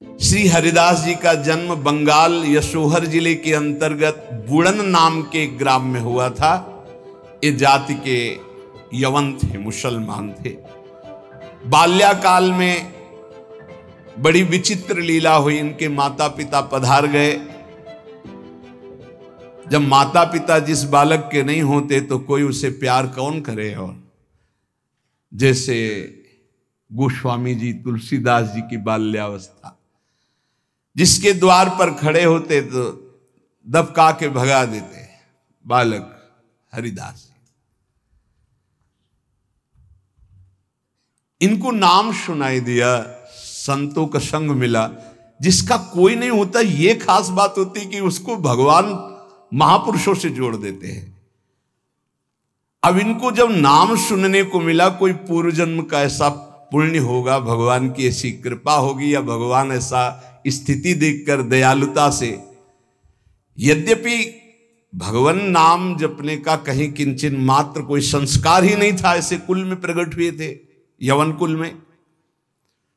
श्री हरिदास जी का जन्म बंगाल यशोहर जिले के अंतर्गत बुड़न नाम के ग्राम में हुआ था। ये जाति के यवन थे, मुसलमान थे। बाल्याकाल में बड़ी विचित्र लीला हुई। इनके माता पिता पधार गए। जब माता पिता जिस बालक के नहीं होते तो कोई उसे प्यार कौन करे। और जैसे गोस्वामी जी, तुलसीदास जी की बाल्यावस्था, जिसके द्वार पर खड़े होते तो दबका के भगा देते, बालक हरिदास जी। इनको नाम सुनाई दिया, संतों का संग मिला। जिसका कोई नहीं होता, ये खास बात होती कि उसको भगवान महापुरुषों से जोड़ देते हैं। अब इनको जब नाम सुनने को मिला, कोई पूर्व जन्म का ऐसा पुण्य होगा, भगवान की ऐसी कृपा होगी, या भगवान ऐसा स्थिति देखकर दयालुता से, यद्यपि भगवान नाम जपने का कहीं किंचन मात्र कोई संस्कार ही नहीं था, ऐसे कुल में प्रकट हुए थे, यवन कुल में।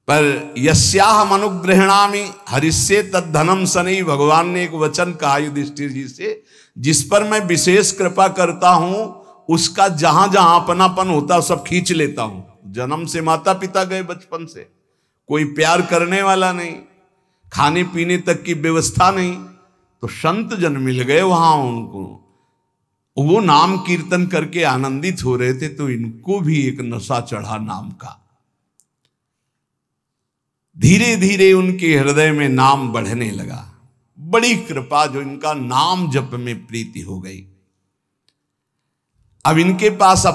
पर यस्याहम अनुग्रहणामि हरिष्ये तद्धनम सनई, भगवान ने एक वचन कहा युधिष्ठिर जी से, जिस पर मैं विशेष कृपा करता हूं उसका जहां जहां अपनापन होता सब खींच लेता हूं। जन्म से माता पिता गए, बचपन से कोई प्यार करने वाला नहीं, खाने पीने तक की व्यवस्था नहीं, तो संत जन मिल गए वहां उनको। वो नाम कीर्तन करके आनंदित हो रहे थे, तो इनको भी एक नशा चढ़ा नाम का। धीरे धीरे उनके हृदय में नाम बढ़ने लगा। बड़ी कृपा जो इनका नाम जप में प्रीति हो गई। अब इनके पास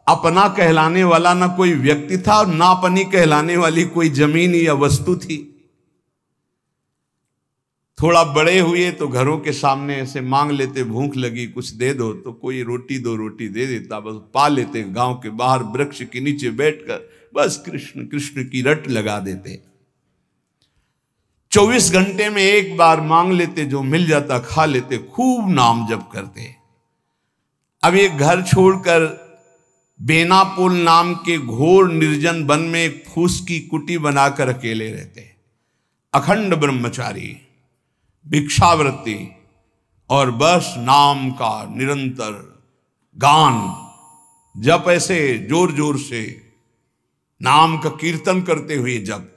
अपना कहलाने वाला ना कोई व्यक्ति था, और ना अपनी कहलाने वाली कोई जमीन या वस्तु थी। थोड़ा बड़े हुए तो घरों के सामने ऐसे मांग लेते, भूख लगी कुछ दे दो, तो कोई रोटी दो रोटी दे देता, बस पा लेते। गांव के बाहर वृक्ष के नीचे बैठकर बस कृष्ण कृष्ण की रट लगा देते। 24 घंटे में एक बार मांग लेते, जो मिल जाता खा लेते, खूब नाम जप करते। अब एक घर छोड़कर बेनापुल नाम के घोर निर्जन वन में एक फूस की कुटी बनाकर अकेले रहते। अखंड ब्रह्मचारी, भिक्षावृत्ति, और बस नाम का निरंतर गान जप, ऐसे जोर जोर से नाम का कीर्तन करते हुए जब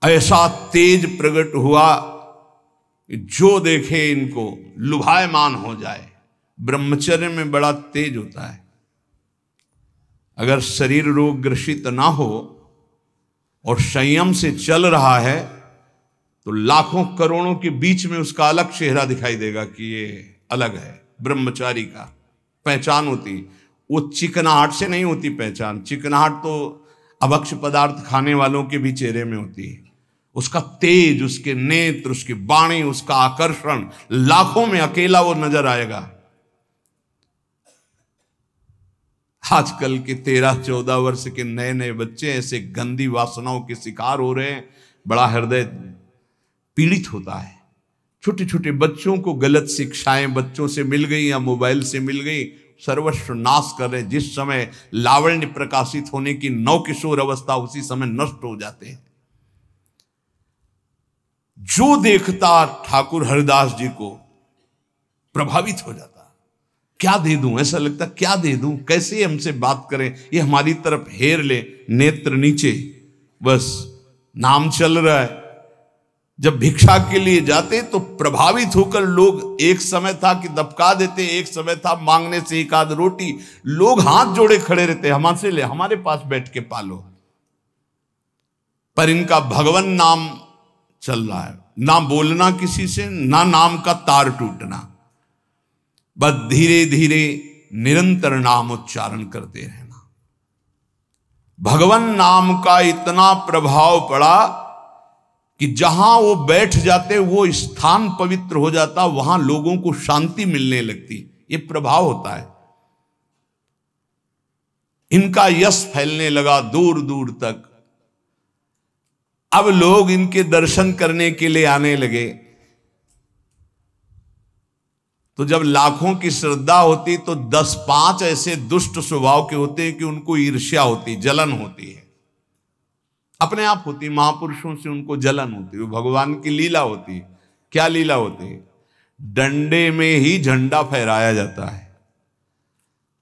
ऐसा तेज प्रकट हुआ कि जो देखे इनको लुभायमान हो जाए। ब्रह्मचर्य में बड़ा तेज होता है। अगर शरीर रोग ग्रसित ना हो और संयम से चल रहा है, तो लाखों करोड़ों के बीच में उसका अलग चेहरा दिखाई देगा कि ये अलग है। ब्रह्मचारी का पहचान होती, वो चिकनाहट से नहीं होती पहचान। चिकनाहट तो अभक्ष पदार्थ खाने वालों के भी चेहरे में होती है। उसका तेज, उसके नेत्र, उसकी वाणी, उसका आकर्षण, लाखों में अकेला वो नजर आएगा। आजकल के 13-14 वर्ष के नए नए बच्चे ऐसे गंदी वासनाओं के शिकार हो रहे हैं, बड़ा हृदय पीड़ित होता है। छोटे छोटे बच्चों को गलत शिक्षाएं बच्चों से मिल गई या मोबाइल से मिल गई, सर्वस्व नाश कर रहे। जिस समय लावण्य प्रकाशित होने की नव किशोर अवस्था, उसी समय नष्ट हो जाते हैं। जो देखता ठाकुर हरिदास जी को प्रभावित हो जाता। क्या दे दूं, ऐसा लगता क्या दे दूं, कैसे हमसे बात करें, ये हमारी तरफ हेर ले, नेत्र नीचे, बस नाम चल रहा है। जब भिक्षा के लिए जाते तो प्रभावित होकर लोग, एक समय था कि दबका देते, एक समय था मांगने से एक आध रोटी, लोग हाथ जोड़े खड़े रहते, हमसे ले, हमारे पास बैठ के पालो। पर इनका भगवान नाम चल रहा है, ना बोलना किसी से, ना नाम का तार टूटना, बस धीरे धीरे निरंतर नाम उच्चारण करते रहना। भगवान नाम का इतना प्रभाव पड़ा कि जहां वो बैठ जाते वो स्थान पवित्र हो जाता, वहां लोगों को शांति मिलने लगती। ये प्रभाव होता है। इनका यश फैलने लगा दूर दूर तक। अब लोग इनके दर्शन करने के लिए आने लगे। तो जब लाखों की श्रद्धा होती तो 10-5 ऐसे दुष्ट स्वभाव के होते हैं कि उनको ईर्ष्या होती, जलन होती है। अपने आप होती, महापुरुषों से उनको जलन होती, वो भगवान की लीला होती। क्या लीला होती है? डंडे में ही झंडा फहराया जाता है।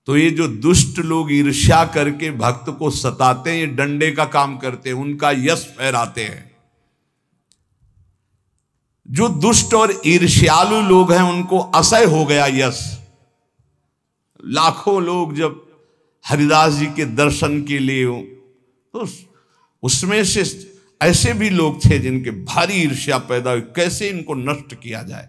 तो ये जो दुष्ट लोग ईर्ष्या करके भक्त को सताते हैं, ये डंडे का काम करते हैं, उनका यश फहराते हैं। जो दुष्ट और ईर्ष्यालु लोग हैं उनको असह्य हो गया यश। लाखों लोग जब हरिदास जी के दर्शन के लिए हो, तो उसमें से ऐसे भी लोग थे जिनके भारी ईर्ष्या पैदा हुई, कैसे इनको नष्ट किया जाए।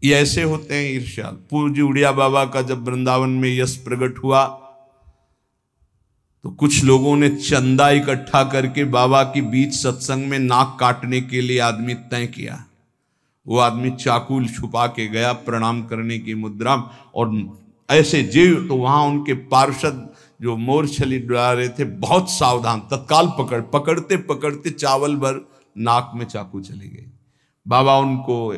ये ऐसे होते हैं ईर्ष्या। पूज्य उड़िया बाबा का जब वृंदावन में यश प्रकट हुआ तो कुछ लोगों ने चंदा इकट्ठा करके बाबा के बीच सत्संग में नाक काटने के लिए आदमी तय किया। वो आदमी चाकू छुपा के गया प्रणाम करने की मुद्रा, और ऐसे जीव तो वहां उनके पार्षद जो मोरछली डरा रहे थे बहुत सावधान, तत्काल पकड़ते पकड़ते चावल भर नाक में चाकू चली गई। बाबा उनको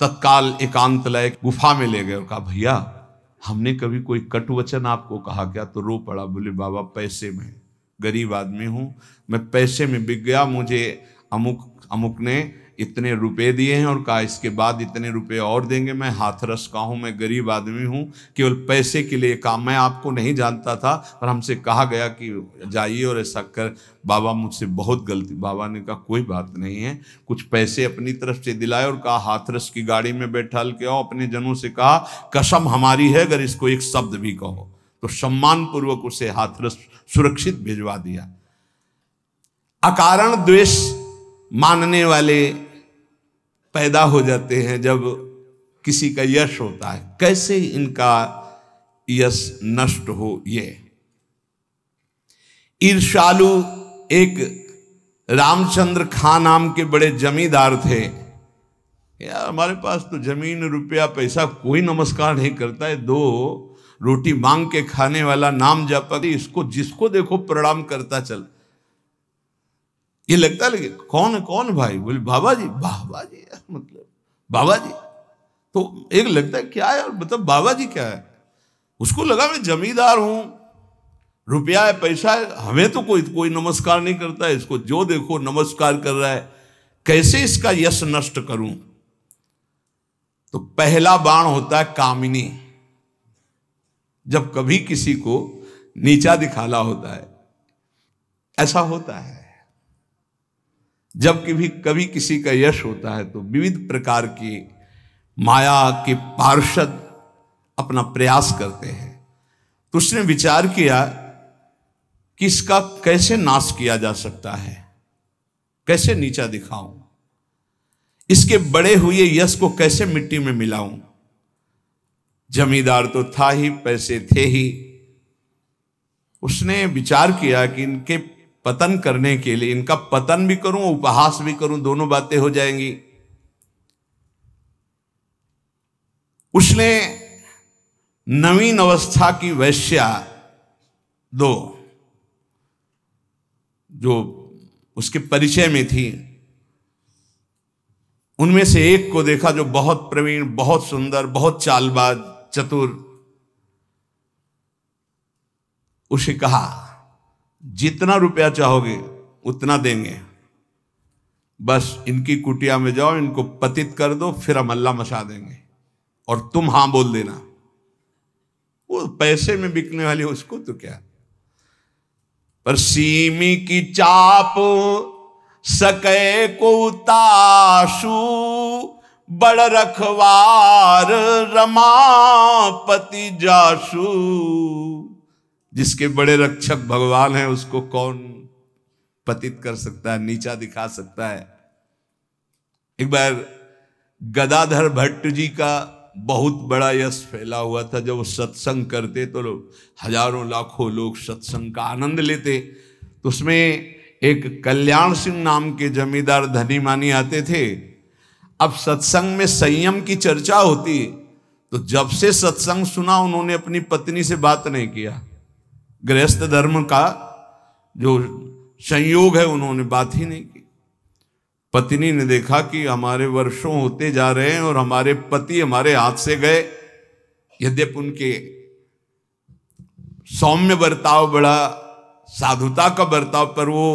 तत्काल एकांत लय गुफा में ले गए और कहा, भैया हमने कभी कोई कटु वचन आपको कहा क्या? तो रो पड़ा, बोले बाबा पैसे में, गरीब आदमी हूं मैं, पैसे में बिक गया, मुझे अमुक ने इतने रुपए दिए हैं और कहा इसके बाद इतने रुपए और देंगे, मैं हाथरस का हूं, मैं गरीब आदमी हूं, केवल पैसे के लिए काम, मैं आपको नहीं जानता था पर हमसे कहा गया कि जाइए और ऐसा कर। बाबा मुझसे बहुत गलती। बाबा ने कहा कोई बात नहीं है, कुछ पैसे अपनी तरफ से दिलाए और कहा हाथरस की गाड़ी में बैठाल के आओ। अपने जनों से कहा कसम हमारी है अगर इसको एक शब्द भी कहो, तो सम्मान पूर्वक उसे हाथरस सुरक्षित भिजवा दिया। अकारण द्वेष मानने वाले पैदा हो जाते हैं जब किसी का यश होता है। कैसे इनका यश नष्ट हो? ये ईर्ष्यालु एक रामचंद्र खां नाम के बड़े जमींदार थे। यार हमारे पास तो जमीन रुपया पैसा, कोई नमस्कार नहीं करता है, दो रोटी मांग के खाने वाला नाम जपा, इसको जिसको देखो प्रणाम करता चल। ये लगता है लेकिन कौन भाई? बोले बाबा जी। बाबा जी मतलब बाबा जी, तो एक लगता है क्या है, मतलब बाबा जी क्या है? उसको लगा मैं जमींदार हूं, रुपया है पैसा है, हमें तो कोई नमस्कार नहीं करता है, इसको जो देखो नमस्कार कर रहा है, कैसे इसका यश नष्ट करूं? तो पहला बाण होता है कामिनी। जब कभी किसी को नीचा दिखाना होता है, ऐसा होता है। जब कभी किसी का यश होता है तो विविध प्रकार की माया के पार्षद अपना प्रयास करते हैं। तो उसने विचार किया कि इसका कैसे नाश किया जा सकता है, कैसे नीचा दिखाऊं, इसके बड़े हुए यश को कैसे मिट्टी में मिलाऊं। जमींदार तो था ही, पैसे थे ही। उसने विचार किया कि इनके पतन करने के लिए, इनका पतन भी करूं उपहास भी करूं, दोनों बातें हो जाएंगी। उसने नवीन अवस्था की वैश्या दो जो उसके परिचय में थी, उनमें से एक को देखा जो बहुत प्रवीण, बहुत सुंदर, बहुत चालबाज, चतुर। उसे कहा जितना रुपया चाहोगे उतना देंगे, बस इनकी कुटिया में जाओ, इनको पतित कर दो, फिर हम अल्लाह मचा देंगे और तुम हां बोल देना। वो पैसे में बिकने वाली उसको तो क्या, पर सीमी की चाप सके को ताशु, बड़ रखवार रमापति जाशु। जिसके बड़े रक्षक भगवान है उसको कौन पतित कर सकता है, नीचा दिखा सकता है। एक बार गदाधर भट्ट जी का बहुत बड़ा यश फैला हुआ था। जब वो सत्संग करते तो लोग, हजारों लाखों लोग सत्संग का आनंद लेते। तो उसमें एक कल्याण सिंह नाम के जमींदार धनी मानी आते थे। अब सत्संग में संयम की चर्चा होती, तो जब से सत्संग सुना उन्होंने अपनी पत्नी से बात नहीं किया। गृहस्थ धर्म का जो संयोग है उन्होंने बात ही नहीं की। पत्नी ने देखा कि हमारे वर्षों होते जा रहे हैं और हमारे पति हमारे हाथ से गए। यद्यपि उनके सौम्य बर्ताव, बड़ा साधुता का बर्ताव, पर वो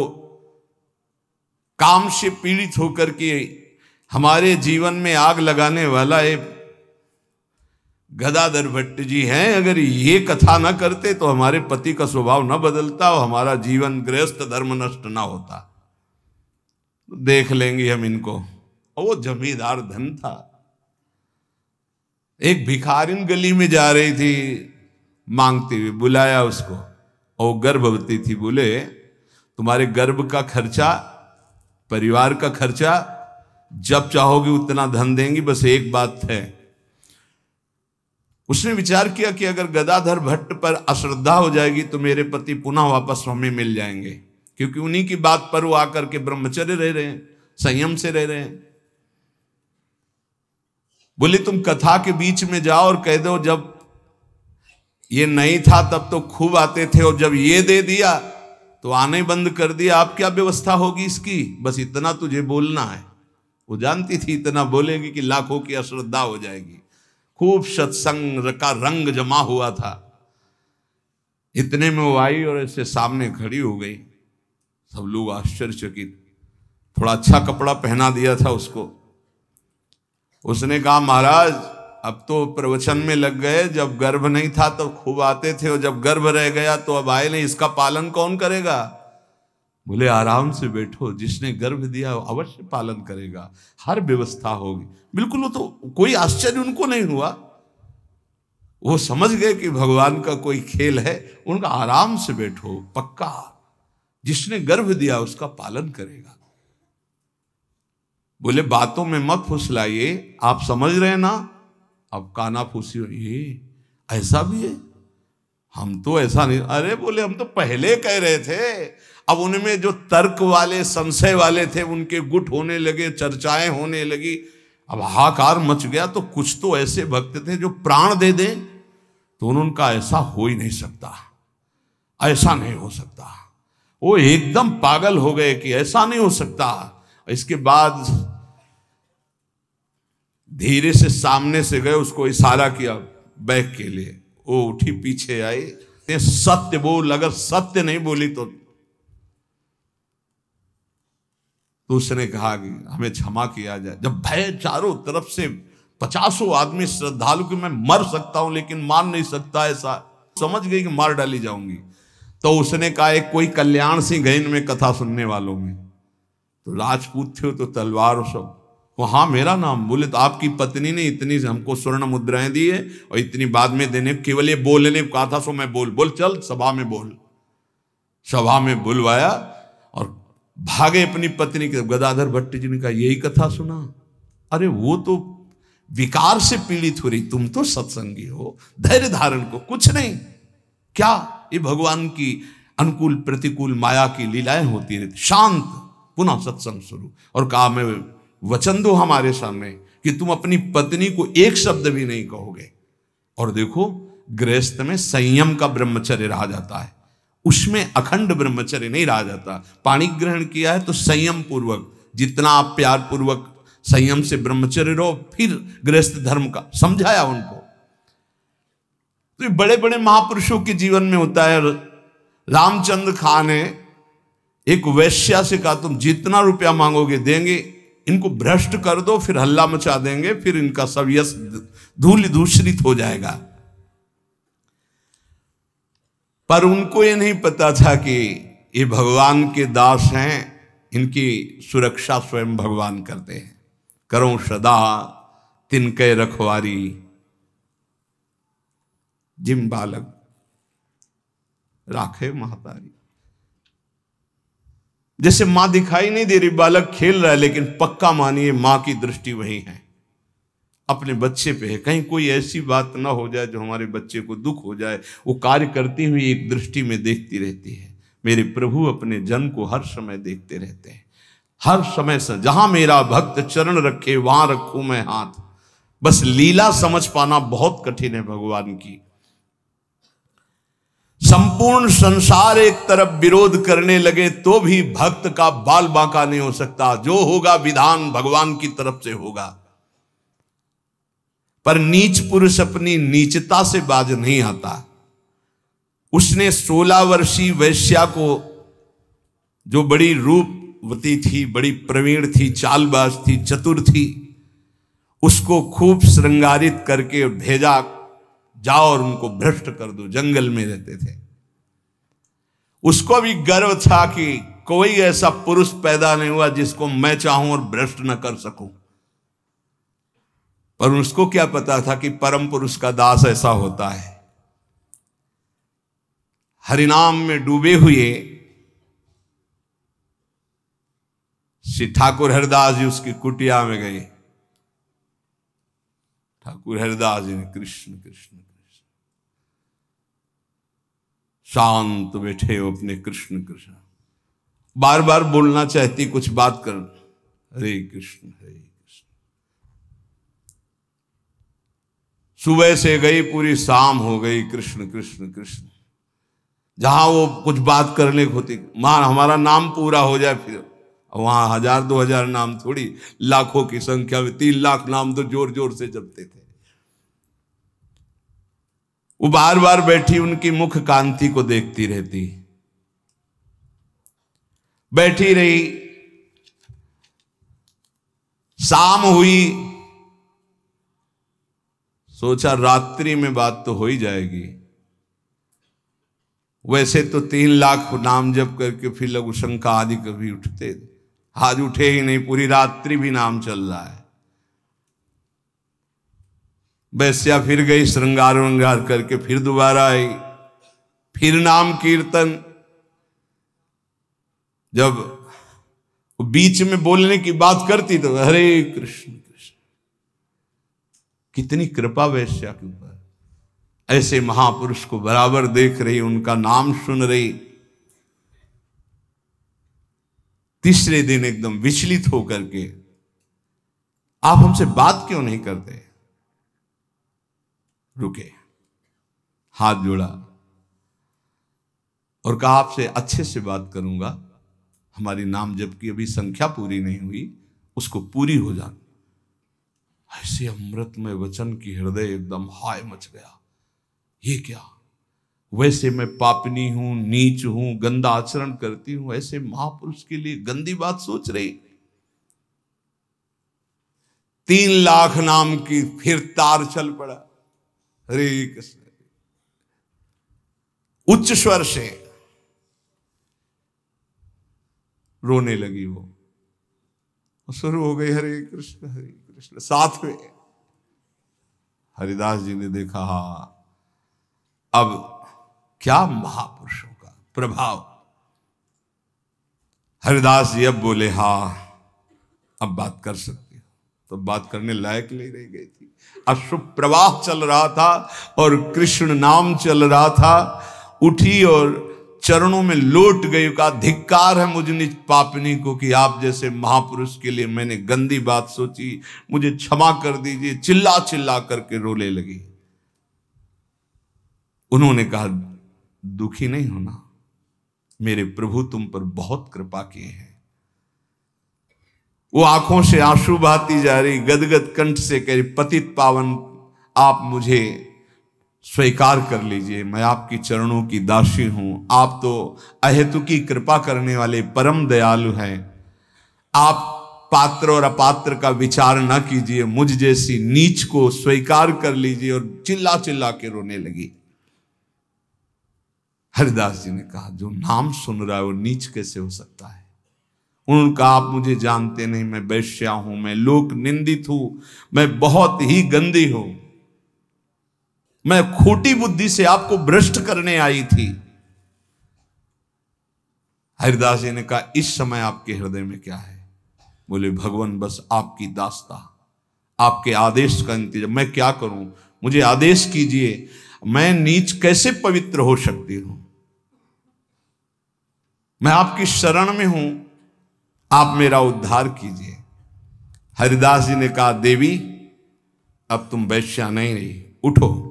काम से पीड़ित होकर के हमारे जीवन में आग लगाने वाला एक गदाधर भट्ट जी हैं। अगर ये कथा न करते तो हमारे पति का स्वभाव न बदलता और हमारा जीवन गृहस्थ धर्म नष्ट ना होता। देख लेंगे हम इनको। और वो जमींदार धन था। एक भिखारिन गली में जा रही थी मांगती हुई, बुलाया उसको और गर्भवती थी। बोले तुम्हारे गर्भ का खर्चा, परिवार का खर्चा जब चाहोगे उतना धन देंगी, बस एक बात है। उसने विचार किया कि अगर गदाधर भट्ट पर अश्रद्धा हो जाएगी तो मेरे पति पुनः वापस हमें मिल जाएंगे, क्योंकि उन्हीं की बात पर वो आकर के ब्रह्मचर्य रह रहे हैं, संयम से रह रहे हैं। बोले तुम कथा के बीच में जाओ और कह दो जब ये नहीं था तब तो खूब आते थे और जब ये दे दिया तो आने बंद कर दिया, आप क्या व्यवस्था होगी इसकी, बस इतना तुझे बोलना है। वो जानती थी इतना बोलेगी कि लाखों की अश्रद्धा हो जाएगी। खूब सत्संग का रंग जमा हुआ था। इतने में वो आई और ऐसे सामने खड़ी हो गई। सब लोग आश्चर्यचकित। थोड़ा अच्छा कपड़ा पहना दिया था उसको। उसने कहा महाराज अब तो प्रवचन में लग गए, जब गर्भ नहीं था तो खूब आते थे और जब गर्भ रह गया तो अब आए नहीं, इसका पालन कौन करेगा। बोले आराम से बैठो, जिसने गर्भ दिया अवश्य पालन करेगा, हर व्यवस्था होगी। बिल्कुल, वो तो कोई आश्चर्य उनको नहीं हुआ। वो समझ गए कि भगवान का कोई खेल है। उनका आराम से बैठो, पक्का जिसने गर्भ दिया उसका पालन करेगा। बोले बातों में मत फुसलाइए, आप समझ रहे हैं ना। अब काना फूसी हो, ये ऐसा भी है, हम तो ऐसा नहीं। अरे बोले हम तो पहले कह रहे थे। अब उनमें जो तर्क वाले, संशय वाले थे उनके गुट होने लगे, चर्चाएं होने लगी। अब हाहाकार मच गया। तो कुछ तो ऐसे भक्त थे जो प्राण दे दें तो उनका ऐसा हो ही नहीं सकता, ऐसा नहीं हो सकता। वो एकदम पागल हो गए कि ऐसा नहीं हो सकता। इसके बाद धीरे से सामने से गए, उसको इशारा किया बैग के लिए। वो उठी, पीछे आई। सत्य बोल, अगर सत्य नहीं बोली तो उसने कहा कि हमें क्षमा किया जाए। जब भय चारों तरफ से 50 आदमी श्रद्धालु कि मैं मर सकता हूं लेकिन मार नहीं सकता, ऐसा समझ गई कि मार डाली जाऊंगी। तो उसने कहा एक कोई कल्याण सिंह है इनमें कथा सुनने वालों में, तो राजपूत थे तो तलवार और सब। वो हाँ मेरा नाम। बोले तो आपकी पत्नी ने इतनी हमको स्वर्ण मुद्राएं दी है और इतनी बाद में देने, केवल ये बोलने को कहा था, सो मैं बोल चल सभा में बोल। सभा में बुलवाया और भागे अपनी पत्नी के। गदाधर भट्ट जी ने कहा यही कथा सुना। अरे वो तो विकार से पीड़ित हो रही, तुम तो सत्संगी हो, धैर्य धारण को कुछ नहीं। क्या ये भगवान की अनुकूल प्रतिकूल माया की लीलाएं होती रहती। शांत, पुनः सत्संग शुरू। और कहा मैं वचन दो हमारे सामने कि तुम अपनी पत्नी को एक शब्द भी नहीं कहोगे। और देखो गृहस्थ में संयम का ब्रह्मचर्य रहा जाता है, उसमें अखंड ब्रह्मचर्य नहीं रहा जाता। पाणी ग्रहण किया है तो संयम पूर्वक, जितना आप प्यार पूर्वक संयम से ब्रह्मचर्य रहो, फिर गृहस्थ धर्म का समझाया उनको। तो बड़े बड़े महापुरुषों के जीवन में होता है। रामचंद्र खान ने एक वैश्या से कहा तुम जितना रुपया मांगोगे देंगे, इनको भ्रष्ट कर दो, फिर हल्ला मचा देंगे, फिर इनका सब यश धूल दूषित हो जाएगा। पर उनको ये नहीं पता था कि ये भगवान के दास हैं, इनकी सुरक्षा स्वयं भगवान करते हैं। करो सदा तिनके रखवारी, जिम बालक राखे महतारी। जैसे मां दिखाई नहीं दे रही, बालक खेल रहा है, लेकिन पक्का मानिए मां की दृष्टि वहीं है, अपने बच्चे पे है। कहीं कोई ऐसी बात ना हो जाए जो हमारे बच्चे को दुख हो जाए। वो कार्य करती हुई एक दृष्टि में देखती रहती है। मेरे प्रभु अपने जन को हर समय देखते रहते हैं, हर समय से। जहां मेरा भक्त चरण रखे वहां रखूं मैं हाथ। बस लीला समझ पाना बहुत कठिन है भगवान की। संपूर्ण संसार एक तरफ विरोध करने लगे तो भी भक्त का बाल बांका नहीं हो सकता। जो होगा विधान भगवान की तरफ से होगा। पर नीच पुरुष अपनी नीचता से बाज नहीं आता। उसने 16 वर्षीय वैश्या को, जो बड़ी रूप रूपवती थी, बड़ी प्रवीण थी, चालबाज थी, चतुर थी। उसको खूब श्रृंगारित करके भेजा, जाओ और उनको भ्रष्ट कर दो। जंगल में रहते थे। उसको भी गर्व था कि कोई ऐसा पुरुष पैदा नहीं हुआ जिसको मैं चाहूं और भ्रष्ट न कर सकूं। पर उसको क्या पता था कि परम पुरुष का दास ऐसा होता है। हरिनाम में डूबे हुए श्री ठाकुर हरिदास जी उसकी कुटिया में गए। ठाकुर हरिदास जी ने कृष्ण कृष्ण कृष्ण, शांत बैठे हो अपने कृष्ण कृष्ण, बार बार बोलना चाहती, कुछ बात कर, हरे कृष्ण हरे कृष्ण। सुबह से गई, पूरी शाम हो गई, कृष्ण कृष्ण कृष्ण। जहां वो कुछ बात करने को होती, मां हमारा नाम पूरा हो जाए, फिर वहां 1000-2000 नाम थोड़ी, लाखों की संख्या में 3 लाख नाम तो जोर जोर से जपते थे। वो बार बार बैठी उनकी मुख कांति को देखती रहती, बैठी रही। शाम हुई, सोचा रात्रि में बात तो हो ही जाएगी। वैसे तो 3 लाख नाम जप करके फिर लघु शंका आदि कभी उठते, आज उठे ही नहीं, पूरी रात्रि भी नाम चल रहा है। वैश्या फिर गई, श्रृंगार वंगार करके फिर दोबारा आई, फिर नाम कीर्तन। जब बीच में बोलने की बात करती तो हरे कृष्ण कृष्ण। कितनी कृपा वैश्या के ऊपर, ऐसे महापुरुष को बराबर देख रही, उनका नाम सुन रही। तीसरे दिन एकदम विचलित होकर के, आप हमसे बात क्यों नहीं करते? रुके, हाथ जोड़ा और कहा आपसे अच्छे से बात करूंगा, हमारी नाम जप की अभी संख्या पूरी नहीं हुई, उसको पूरी हो जाए। ऐसे अमृतमय वचन की हृदय एकदम हाय मच गया। ये क्या, वैसे मैं पापनी हूं, नीच हूं, गंदा आचरण करती हूं, ऐसे महापुरुष के लिए गंदी बात सोच रही। 3 लाख नाम की फिर तार चल पड़ा, हरे कृष्ण। उच्च स्वर से रोने लगी वो, शुरू हो गई हरे कृष्ण हरे कृष्ण। साथ में हरिदास जी ने देखा, हा अब क्या महापुरुषों का प्रभाव। हरिदास जी अब बोले, हाँ अब बात कर सकती हो। तो बात करने लायक नहीं रह गई थी। अश्रु प्रवाह चल रहा था और कृष्ण नाम चल रहा था। उठी और चरणों में लौट गई, का धिक्कार है मुझ निज पापनी को कि आप जैसे महापुरुष के लिए मैंने गंदी बात सोची, मुझे क्षमा कर दीजिए। चिल्ला चिल्ला करके रोने लगी। उन्होंने कहा, दुखी नहीं होना, मेरे प्रभु तुम पर बहुत कृपा किए हैं। वो आंखों से आंसू बहाती जा रही, गदगद कंठ से कह रही, पतित पावन आप मुझे स्वीकार कर लीजिए, मैं आपकी चरणों की दासी हूं। आप तो अहेतुकी कृपा करने वाले परम दयालु हैं। आप पात्र और अपात्र का विचार न कीजिए, मुझ जैसी नीच को स्वीकार कर लीजिए। और चिल्ला चिल्ला के रोने लगी। हरिदास जी ने कहा, जो नाम सुन रहा है वो नीच कैसे हो सकता है? उन्होंने कहा, आप मुझे जानते नहीं, मैं वैश्या हूं, मैं लोक निंदित हूं, मैं बहुत ही गंदी हूं, मैं खोटी बुद्धि से आपको भ्रष्ट करने आई थी। हरिदास जी ने कहा, इस समय आपके हृदय में क्या है? बोले, भगवान बस आपकी दास्ता, आपके आदेश का इंतजार। मैं क्या करूं, मुझे आदेश कीजिए। मैं नीच कैसे पवित्र हो सकती हूं? मैं आपकी शरण में हूं, आप मेरा उद्धार कीजिए। हरिदास जी ने कहा, देवी अब तुम वैश्या नहीं रही, उठो।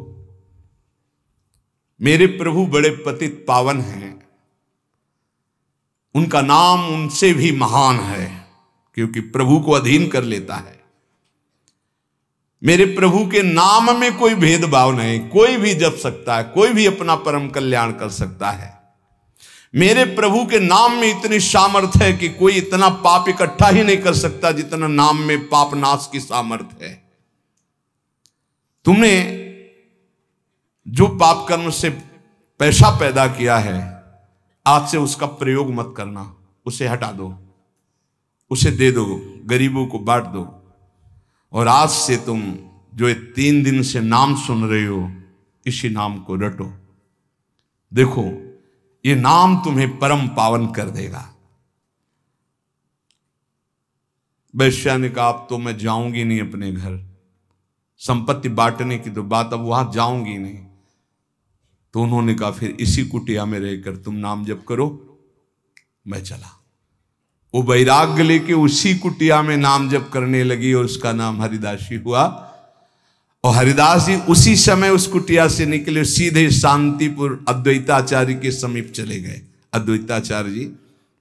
मेरे प्रभु बड़े पतित पावन हैं, उनका नाम उनसे भी महान है, क्योंकि प्रभु को अधीन कर लेता है। मेरे प्रभु के नाम में कोई भेदभाव नहीं, कोई भी जप सकता है, कोई भी अपना परम कल्याण कर सकता है। मेरे प्रभु के नाम में इतनी सामर्थ्य है कि कोई इतना पाप इकट्ठा ही नहीं कर सकता जितना नाम में पाप नाश की सामर्थ्य है। तुमने जो पाप कर्म से पैसा पैदा किया है, आज से उसका प्रयोग मत करना, उसे हटा दो, उसे दे दो, गरीबों को बांट दो। और आज से तुम जो ये 3 दिन से नाम सुन रहे हो, इसी नाम को रटो। देखो ये नाम तुम्हें परम पावन कर देगा। वैश्या ने कहा अब तो मैं जाऊंगी नहीं अपने घर, संपत्ति बांटने की तो बात, अब वहां जाऊंगी नहीं। तो उन्होंने कहा फिर इसी कुटिया में रहकर तुम नाम जप करो, मैं चला। वो वैराग्य लेके उसी कुटिया में नाम जप करने लगी और उसका नाम हरिदासी हुआ। और हरिदास जी उसी समय उस कुटिया से निकले, सीधे शांतिपुर अद्वैताचार्य के समीप चले गए। अद्वैताचार्य जी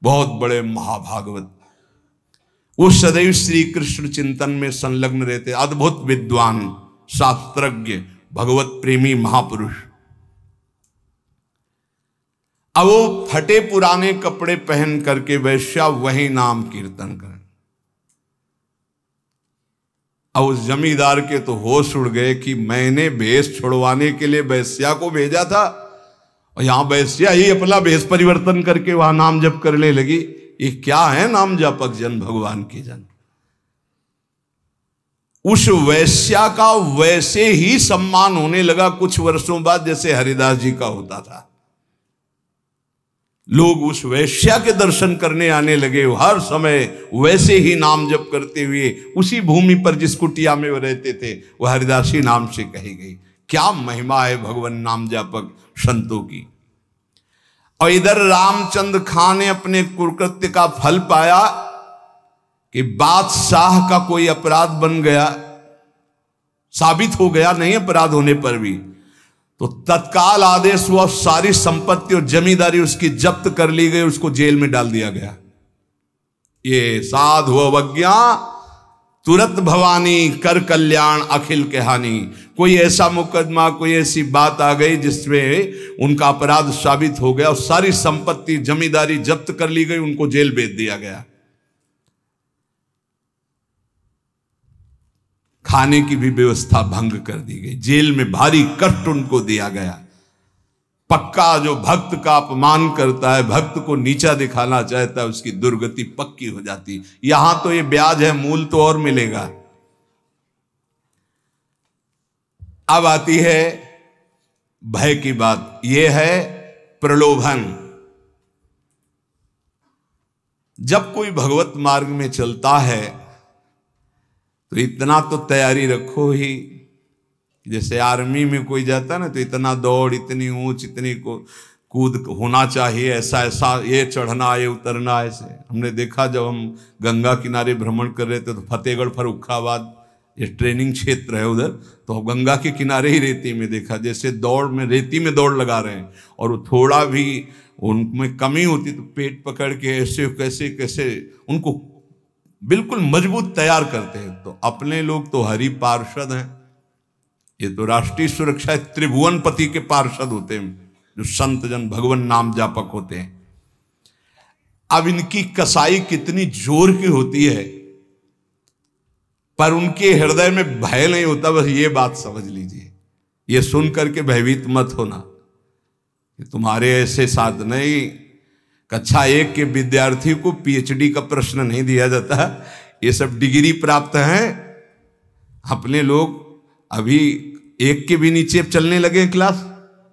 बहुत बड़े महाभागवत, वो सदैव श्री कृष्ण चिंतन में संलग्न रहते, अद्भुत विद्वान, शास्त्रज्ञ, भगवत प्रेमी महापुरुष। अब वो फटे पुराने कपड़े पहन करके वैश्या वही नाम कीर्तन कर। अब उस जमींदार के तो होश उड़ गए कि मैंने भेष छुड़वाने के लिए वैश्या को भेजा था और यहां वैश्या ही अपना भेष परिवर्तन करके वहां नाम जप करने लगी। ये क्या है नाम जापक जन, भगवान के जन। उस वैश्या का वैसे ही सम्मान होने लगा कुछ वर्षों बाद जैसे हरिदास जी का होता था। लोग उस वैश्या के दर्शन करने आने लगे, हर समय वैसे ही नाम जप करते हुए उसी भूमि पर जिस कुटिया में वो रहते थे वह हरिदासी नाम से कही गई। क्या महिमा है भगवान नाम जापक संतों की। और इधर रामचंद्र खां ने अपने कुकृत्य का फल पाया कि बादशाह का कोई अपराध बन गया, साबित हो गया नहीं अपराध होने पर भी, तो तत्काल आदेश हुआ, सारी संपत्ति और जमींदारी उसकी जब्त कर ली गई, उसको जेल में डाल दिया गया। ये साधु अवज्ञा तुरंत भवानी, कर कल्याण अखिल के हानि। कोई ऐसा मुकदमा, कोई ऐसी बात आ गई जिसमें उनका अपराध साबित हो गया और सारी संपत्ति जमींदारी जब्त कर ली गई, उनको जेल भेज दिया गया। खाने की भी व्यवस्था भंग कर दी गई, जेल में भारी कष्ट उनको दिया गया। पक्का जो भक्त का अपमान करता है, भक्त को नीचा दिखाना चाहता है, उसकी दुर्गति पक्की हो जाती। यहां तो ये ब्याज है, मूल तो और मिलेगा। अब आती है भय की बात, यह है प्रलोभन। जब कोई भगवत मार्ग में चलता है तो इतना तो तैयारी रखो ही, जैसे आर्मी में कोई जाता ना तो इतना दौड़, इतनी ऊंच, इतनी को कूद होना चाहिए, ऐसा ऐसा, ये चढ़ना, ये उतरना। ऐसे हमने देखा जब हम गंगा किनारे भ्रमण कर रहे थे तो फतेहगढ़ फर्रुखाबाद ये ट्रेनिंग क्षेत्र है उधर, तो गंगा के किनारे ही रेती में देखा, जैसे दौड़ में रेती में दौड़ लगा रहे हैं और थोड़ा भी उनमें कमी होती तो पेट पकड़ के ऐसे कैसे कैसे उनको बिल्कुल मजबूत तैयार करते हैं। तो अपने लोग तो हरि पार्षद हैं, ये तो राष्ट्रीय सुरक्षा त्रिभुवनपति के पार्षद होते हैं, जो संत जन भगवान नाम जापक होते हैं। अब इनकी कसाई कितनी जोर की होती है, पर उनके हृदय में भय नहीं होता, बस ये बात समझ लीजिए। ये सुन करके भयभीत मत होना कि तुम्हारे ऐसे साथ नहीं। कक्षा 1 के विद्यार्थी को पीएचडी का प्रश्न नहीं दिया जाता, ये सब डिग्री प्राप्त हैं। अपने लोग अभी 1 के भी नीचे चलने लगे, क्लास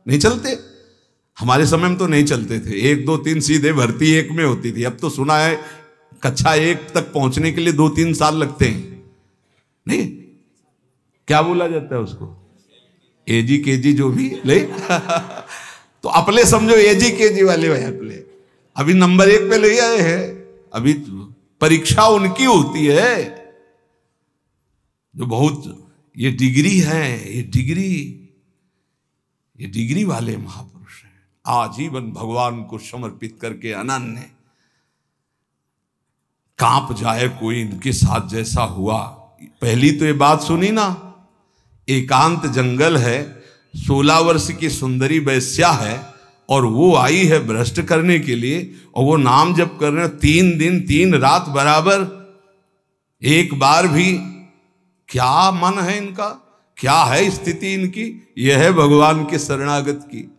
नहीं चलते। हमारे समय में तो नहीं चलते थे, 1 2 3 सीधे भर्ती 1 में होती थी। अब तो सुना है कक्षा 1 तक पहुंचने के लिए 2-3 साल लगते हैं। नहीं, क्या बोला जाता है उसको, एजी केजी जो भी ले तो अपने समझो एजी केजी वाले भाई अपने अभी नंबर 1 पे ले आए हैं। अभी परीक्षा उनकी होती है जो बहुत ये डिग्री है, ये डिग्री वाले महापुरुष हैं। आजीवन भगवान को समर्पित करके अनन्य, कांप जाए कोई इनके साथ जैसा हुआ। पहली तो ये बात सुनी ना, एकांत जंगल है, 16 वर्ष की सुंदरी वैश्या है और वो आई है भ्रष्ट करने के लिए, और वो नाम जप कर रहे हैं 3 दिन 3 रात बराबर, एक बार भी। क्या मन है इनका, क्या है स्थिति इनकी? यह है भगवान के शरणागत की।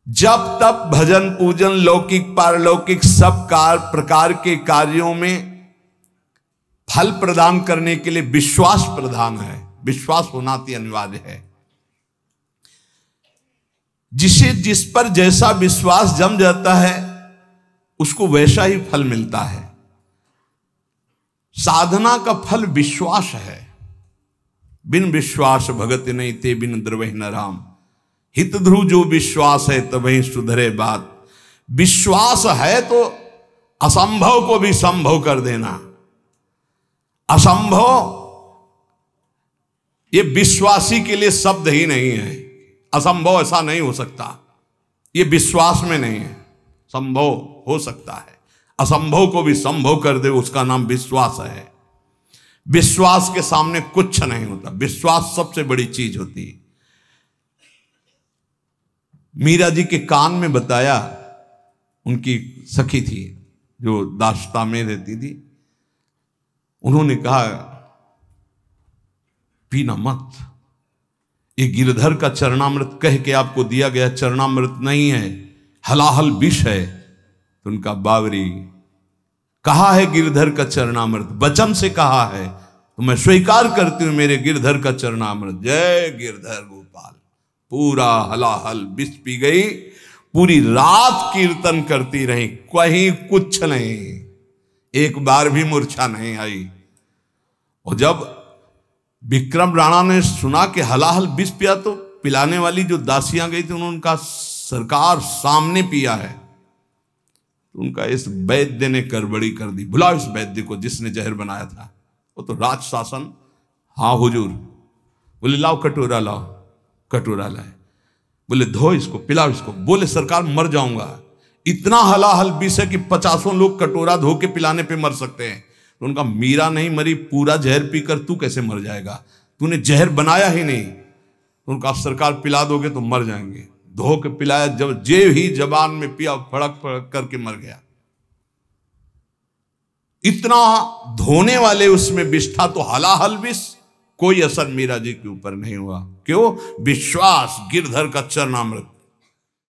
जब तप भजन पूजन लौकिक पारलौकिक सब प्रकार के कार्यों में फल प्रदान करने के लिए विश्वास प्रधान है, विश्वास होना अति अनिवार्य है। जिस पर जैसा विश्वास जम जाता है उसको वैसा ही फल मिलता है। साधना का फल विश्वास है। बिन विश्वास भगत नहीं ते बिन द्रवहि न राम, हित ध्रुव जो विश्वास है तभी सुधरे बात। विश्वास है तो असंभव को भी संभव कर देना। असंभव ये विश्वासी के लिए शब्द ही नहीं है। असंभव ऐसा नहीं हो सकता, ये विश्वास में नहीं है। संभव हो सकता है, असंभव को भी संभव कर दे, उसका नाम विश्वास है। विश्वास के सामने कुछ नहीं होता, विश्वास सबसे बड़ी चीज होती है। मीरा जी के कान में बताया, उनकी सखी थी जो दास्ता में रहती थी, उन्होंने कहा पीना मत, ये गिरधर का चरणामृत कह के आपको दिया गया चरणामृत नहीं है, हलाहल विष है। तो उनका बावरी, कहा है गिरधर का चरणामृत, वचन से कहा है तो मैं स्वीकार करती हूं मेरे गिरधर का चरणामृत। जय गिरधर गोपाल। पूरा हलाहल विष पी गई, पूरी रात कीर्तन करती रही, कहीं कुछ नहीं, एक बार भी मूर्छा नहीं आई। और जब विक्रम राणा ने सुना कि हलाहल विष पिया, तो पिलाने वाली जो दासियां गई थी उन्होंने उनका सरकार सामने पिया है। तो उनका इस वैद्य ने गड़बड़ी कर दी, बुलाओ इस वैद्य को जिसने जहर बनाया था। वो तो राज शासन। हाँ हुजूर। बोले लाओ कटोरा, लाओ कटोरा लाए। बोले धो इसको, पिलाओ इसको। बोले सरकार मर जाऊंगा, इतना हलाहल विष है कि 50 लोग कटोरा धो के पिलाने पे मर सकते हैं। तो उनका मीरा नहीं मरी, पूरा जहर पीकर तू कैसे मर जाएगा, तूने जहर बनाया ही नहीं। तो उनका सरकार पिला दोगे तो मर जाएंगे। धो के पिलाया, जब जे ही जबान में पिया, फड़क फड़क करके मर गया। इतना धोने वाले उसमें विष था, तो हलाहल विष, कोई असर मीरा जी के ऊपर नहीं हुआ। क्यों? विश्वास, गिरधर का चरणामृत।